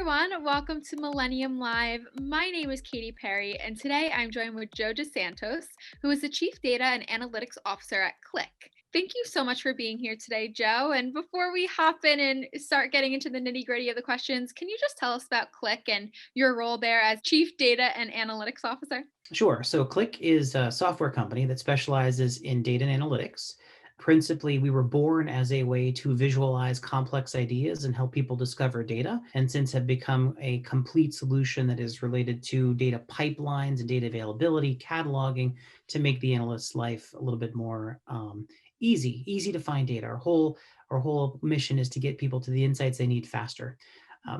everyone, welcome to Millennium Live. My name is Katie Perry, and today I'm joined with Joe DosSantos, who is the Chief Data and Analytics Officer at Qlik. Thank you so much for being here today, Joe. And before we hop in and start getting into the nitty gritty of the questions, can you just tell us about Qlik and your role there as Chief Data and Analytics Officer? Sure. So Qlik is a software company that specializes in data and analytics. Principally, we were born as a way to visualize complex ideas and help people discover data, and since have become a complete solution that is related to data pipelines and data availability, cataloging to make the analyst's life a little bit more easy to find data. Our whole mission is to get people to the insights they need faster.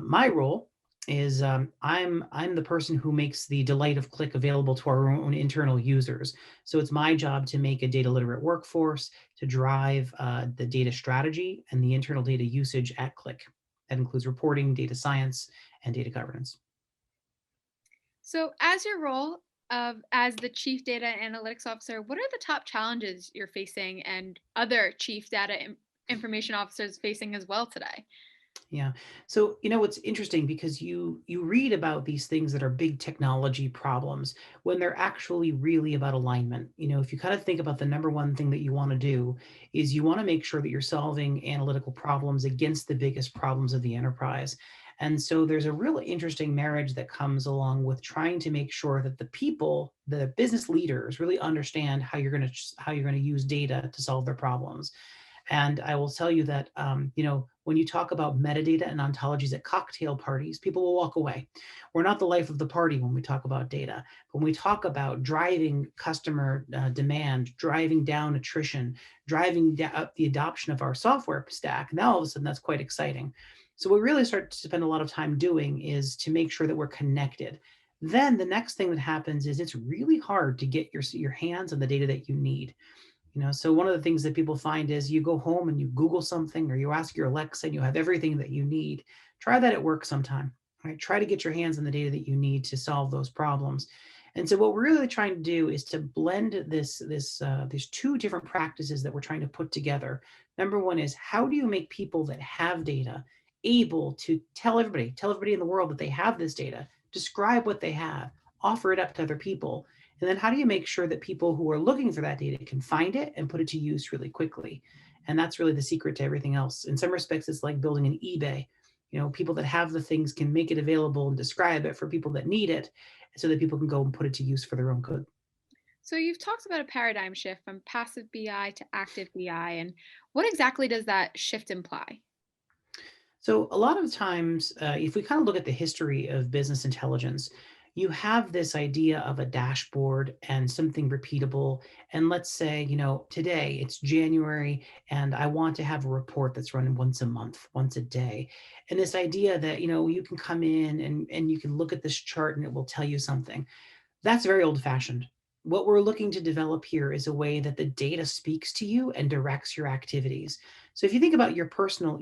My role is I'm the person who makes the delight of Qlik available to our own internal users. So it's my job to make a data literate workforce, to drive the data strategy and the internal data usage at Qlik. That includes reporting, data science, and data governance. So, as your role as the Chief Data and Analytics Officer, what are the top challenges you're facing and other Chief Information Officers facing as well today? Yeah. So, it's interesting because you read about these things that are big technology problems when they're actually really about alignment. If you kind of think about the number one thing that you want to do is you want to make sure that you're solving analytical problems against the biggest problems of the enterprise. And so there's a really interesting marriage that comes along with trying to make sure that the people, the business leaders really understand how you're going to use data to solve their problems. And I will tell you that, when you talk about metadata and ontologies at cocktail parties, people will walk away. We're not the life of the party when we talk about data. When we talk about driving customer demand, driving down attrition, driving up the adoption of our software stack, now all of a sudden that's quite exciting. So what we really start to spend a lot of time doing is to make sure that we're connected. Then the next thing that happens is it's really hard to get your hands on the data that you need. So one of the things that people find is you go home and you Google something or you ask your Alexa and you have everything that you need. Try that at work sometime. Right? Try to get your hands on the data that you need to solve those problems. And so what we're really trying to do is to blend these two different practices that we're trying to put together. Number one is how do you make people that have data able to tell everybody in the world that they have this data, describe what they have, offer it up to other people, and then how do you make sure that people who are looking for that data can find it and put it to use really quickly? And that's really the secret to everything else. In some respects, it's like building an eBay. People that have the things can make it available and describe it for people that need it so that people can go and put it to use for their own good. So, you've talked about a paradigm shift from passive BI to active BI, and what exactly does that shift imply? So a lot of times, if we kind of look at the history of business intelligence, you have this idea of a dashboard and something repeatable. And let's say, today it's January and I want to have a report that's running once a month, once a day. And this idea that, you can come in and you can look at this chart and it will tell you something. That's very old fashioned. What we're looking to develop here is a way that the data speaks to you and directs your activities. So if you think about your personal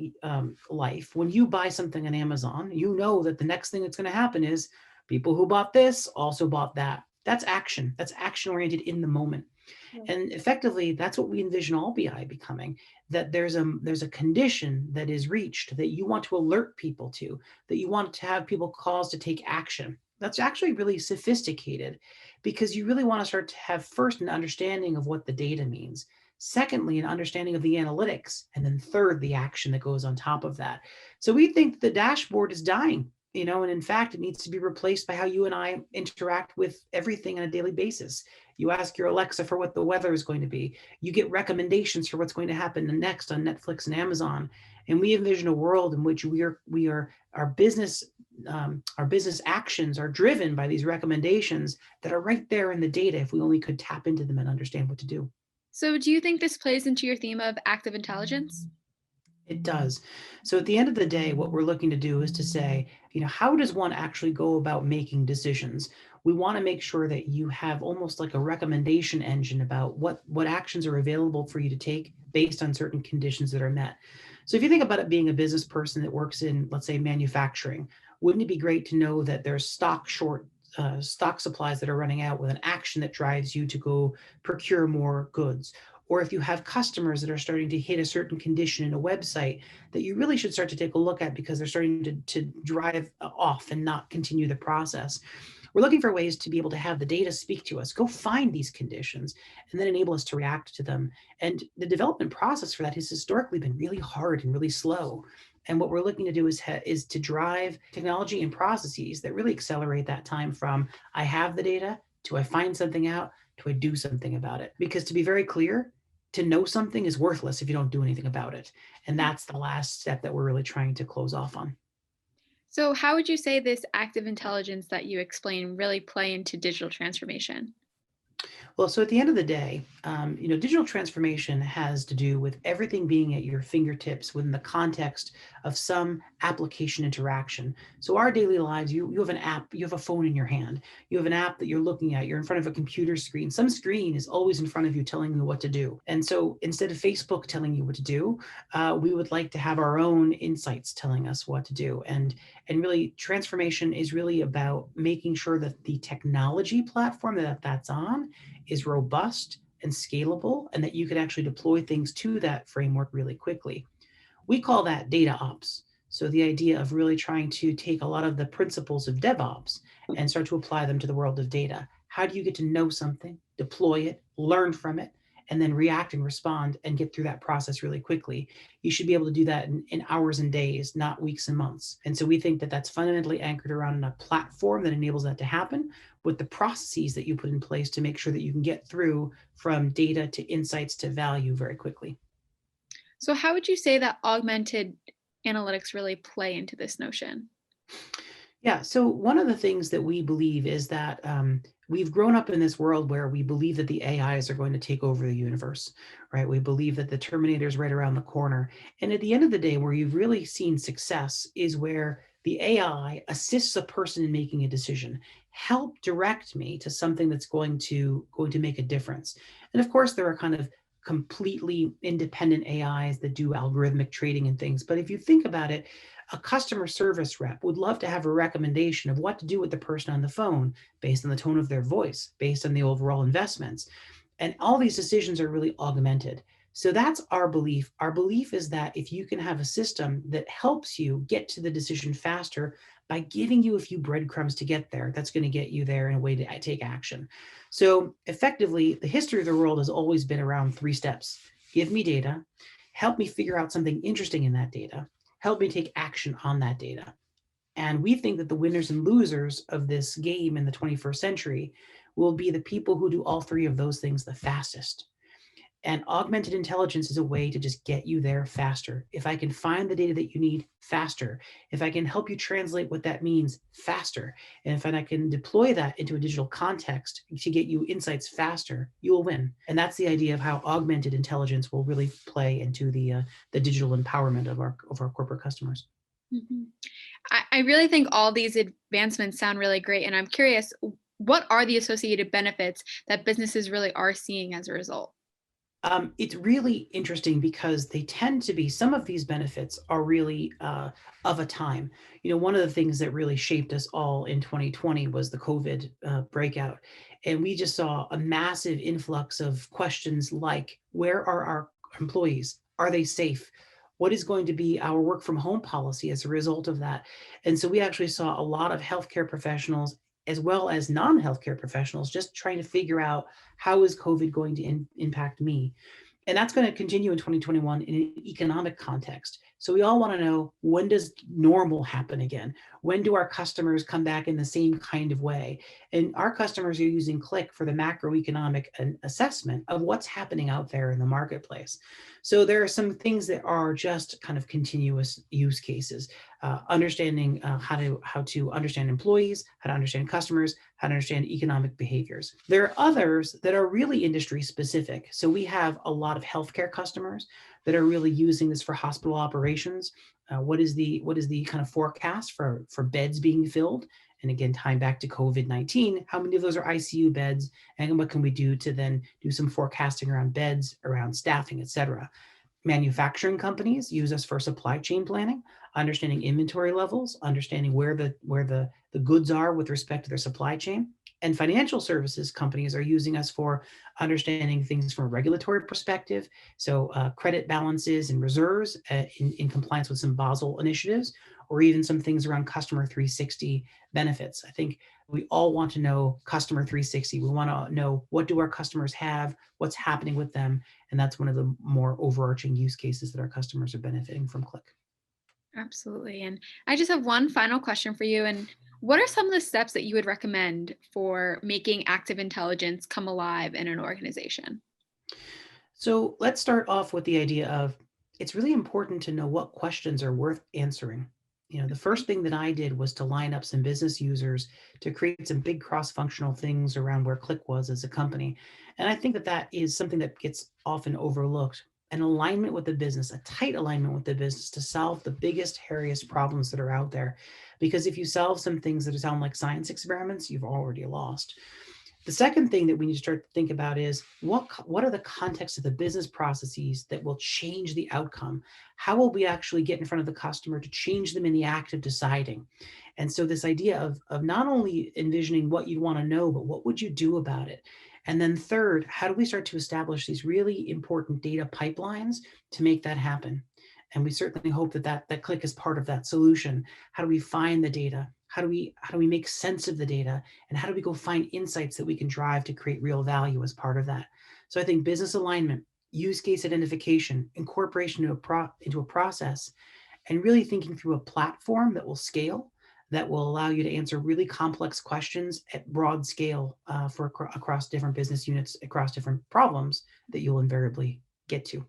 life, when you buy something on Amazon, you know that the next thing that's going to happen is people who bought this also bought that. That's action. That's action oriented in the moment. Right. And effectively, that's what we envision all BI becoming, that there's a condition that is reached that you want to alert people to, that you want to have people cause to take action. That's actually really sophisticated because you really want to start to have first an understanding of what the data means. Secondly, an understanding of the analytics. And then third, the action that goes on top of that. So we think the dashboard is dying, and in fact, it needs to be replaced by how you and I interact with everything on a daily basis. You ask your Alexa for what the weather is going to be. You get recommendations for what's going to happen next on Netflix and Amazon. And we envision a world in which our business actions are driven by these recommendations that are right there in the data if we only could tap into them and understand what to do. So, do you think this plays into your theme of active intelligence? It does. So at the end of the day, what we're looking to do is to say, how does one actually go about making decisions? We want to make sure that you have almost like a recommendation engine about what actions are available for you to take based on certain conditions that are met. So if you think about it being a business person that works in, let's say, manufacturing, wouldn't it be great to know that there's stock supplies that are running out with an action that drives you to go procure more goods? or if you have customers that are starting to hit a certain condition in a website that you really should start to take a look at because they're starting to drive off and not continue the process. We're looking for ways to be able to have the data speak to us, go find these conditions, and then enable us to react to them. And the development process for that has historically been really hard and really slow. And what we're looking to do is to drive technology and processes that really accelerate that time from I have the data to I find something out to I do something about it. Because to be very clear, to know something is worthless if you don't do anything about it. And that's the last step that we're really trying to close off on. So, how would you say this active intelligence that you explain really play into digital transformation? Well, so at the end of the day, digital transformation has to do with everything being at your fingertips within the context of some application interaction. So our daily lives, you have an app, you have a phone in your hand, you have an app that you're looking at, you're in front of a computer screen. Some screen is always in front of you telling you what to do. And so instead of Facebook telling you what to do, we would like to have our own insights telling us what to do. And really transformation is really about making sure that the technology platform that that's on is robust and scalable, and that you can actually deploy things to that framework really quickly. We call that data ops. So the idea of really trying to take a lot of the principles of DevOps and start to apply them to the world of data. How do you get to know something, deploy it, learn from it, and then react and respond and get through that process really quickly? You should be able to do that in hours and days, not weeks and months. And so we think that that's fundamentally anchored around a platform that enables that to happen with the processes that you put in place to make sure that you can get through from data to insights to value very quickly. So, how would you say that augmented analytics really play into this notion? Yeah. So one of the things that we believe is that we've grown up in this world where we believe that the AIs are going to take over the universe, right? We believe that the Terminator is right around the corner. And at the end of the day, where you've really seen success is where the AI assists a person in making a decision, help direct me to something that's going to make a difference. And of course, there are kind of completely independent AIs that do algorithmic trading and things. But if you think about it, a customer service rep would love to have a recommendation of what to do with the person on the phone based on the tone of their voice, based on the overall investments. And all these decisions are really augmented. So that's our belief. Our belief is that if you can have a system that helps you get to the decision faster by giving you a few breadcrumbs to get there, that's going to get you there in a way to take action. So effectively, the history of the world has always been around three steps: give me data, help me figure out something interesting in that data, help me take action on that data. And we think that the winners and losers of this game in the 21st century will be the people who do all three of those things the fastest. And augmented intelligence is a way to just get you there faster. If I can find the data that you need faster, if I can help you translate what that means faster, and if I can deploy that into a digital context to get you insights faster, you will win. And that's the idea of how augmented intelligence will really play into the digital empowerment of our corporate customers. Mhm. I really think all these advancements sound really great. And I'm curious, what are the associated benefits that businesses really are seeing as a result? It's really interesting because they tend to be some of these benefits are really of a time. One of the things that really shaped us all in 2020 was the COVID breakout. And we just saw a massive influx of questions like, where are our employees? Are they safe? What is going to be our work from home policy as a result of that? And so we actually saw a lot of healthcare professionals as well as non-healthcare professionals just trying to figure out how is COVID going to impact me? And that's going to continue in 2021 in an economic context. So we all want to know, when does normal happen again? When do our customers come back in the same kind of way? And our customers are using Qlik for the macroeconomic assessment of what's happening out there in the marketplace. So there are some things that are just kind of continuous use cases, understanding how to understand employees, how to understand customers, how to understand economic behaviors. There are others that are really industry specific. So we have a lot of healthcare customers that are really using this for hospital operations. What is the kind of forecast for beds being filled? And again, tying back to COVID-19, how many of those are ICU beds, and what can we do to then do some forecasting around beds, around staffing, et cetera. Manufacturing companies use us for supply chain planning, understanding inventory levels, understanding where the goods are with respect to their supply chain. And financial services companies are using us for understanding things from a regulatory perspective. So, credit balances and reserves in compliance with some Basel initiatives, or even some things around customer 360 benefits. I think we all want to know customer 360. We want to know, what do our customers have, what's happening with them. And that's one of the more overarching use cases that our customers are benefiting from Qlik. Absolutely. And I just have one final question for you. And what are some of the steps that you would recommend for making active intelligence come alive in an organization? So let's start off with the idea of, it's really important to know what questions are worth answering. The Okay. first thing that I did was to line up some business users to create some big cross-functional things around where Qlik was as a company. And I think that that is something that gets often overlooked. An alignment with the business, a tight alignment with the business to solve the biggest, hairiest problems that are out there. Because if you solve some things that sound like science experiments, you've already lost. The second thing that we need to start to think about is, what are the contexts of the business processes that will change the outcome? How will we actually get in front of the customer to change them in the act of deciding? And so this idea of not only envisioning what you'd want to know, but what would you do about it? And then third, how do we start to establish these really important data pipelines to make that happen? And we certainly hope that Qlik is part of that solution. How do we find the data? How do we make sense of the data? And how do we go find insights that we can drive to create real value as part of that? So I think business alignment, use case identification, incorporation into a process, and really thinking through a platform that will scale, that will allow you to answer really complex questions at broad scale across different business units, across different problems that you'll invariably get to.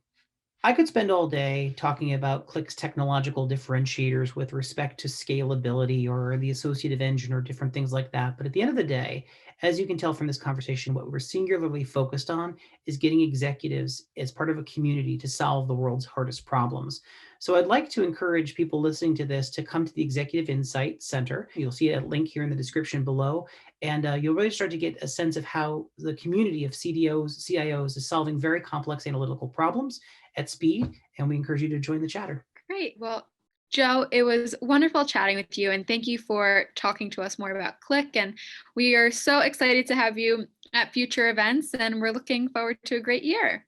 I could spend all day talking about Qlik's technological differentiators with respect to scalability or the associative engine or different things like that. But at the end of the day, as you can tell from this conversation, what we're singularly focused on is getting executives as part of a community to solve the world's hardest problems. So I'd like to encourage people listening to this to come to the Executive Insight Center. You'll see a link here in the description below, and you'll really start to get a sense of how the community of CDOs, CIOs is solving very complex analytical problems at speed, and we encourage you to join the chatter. Great. Well, Joe, it was wonderful chatting with you. And thank you for talking to us more about Qlik. And we are so excited to have you at future events. And we're looking forward to a great year.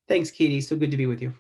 Thanks, Katie. So good to be with you.